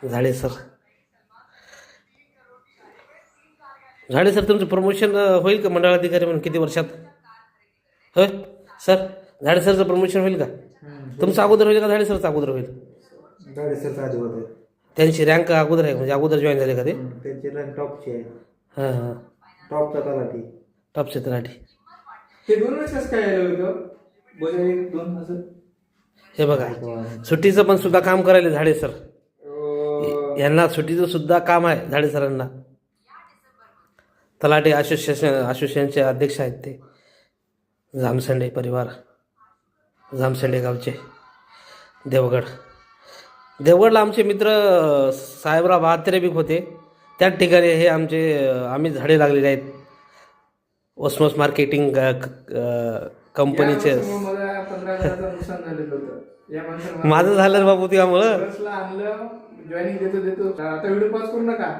झाडे सर. झाडे सर, तुमचं प्रमोशन होईल का मंडळाधिकारी म्हणून किती वर्षात? होय सर, झाडे सरचं प्रमोशन होईल का? तुमचं अगोदर होईल का झाडे सरचं अगोदर होईल? झाडे सरचा आधी होते. त्यांची रँक अगोदर आहे म्हणजे अगोदर जॉईन झाले का ते? त्यांची रँक टॉपची आहे. हां हां, टॉपचा तलाठी. टॉपचे तलाठी. ते 2 वर्षच काय आलं होतं बजाय 2 असं. हे बघा, सुट्टीचं पण सुद्धा काम करायला झाडे सर. यांना सुट्टीचं सुद्धा काम आहे झाडे सरांना. तलाठी असोसिएशनचे अध्यक्ष आहेत ते. जामसंडे परिवार, जामसंडे गावचे, देवगडला आमचे मित्र साहेबराव बहात्तरे बी होते. त्याच ठिकाणी हे आम्ही झाडे लागलेले आहेत. ओस्मोस मार्केटिंग कंपनीचे. मला 15,000 नुकसान झालेलं होतं या माणसाला. माझं झालं रे बाबू त्यामुळं. आणलं, जॉईनिंग देतो. आता व्हिडिओ पॉज करू नका.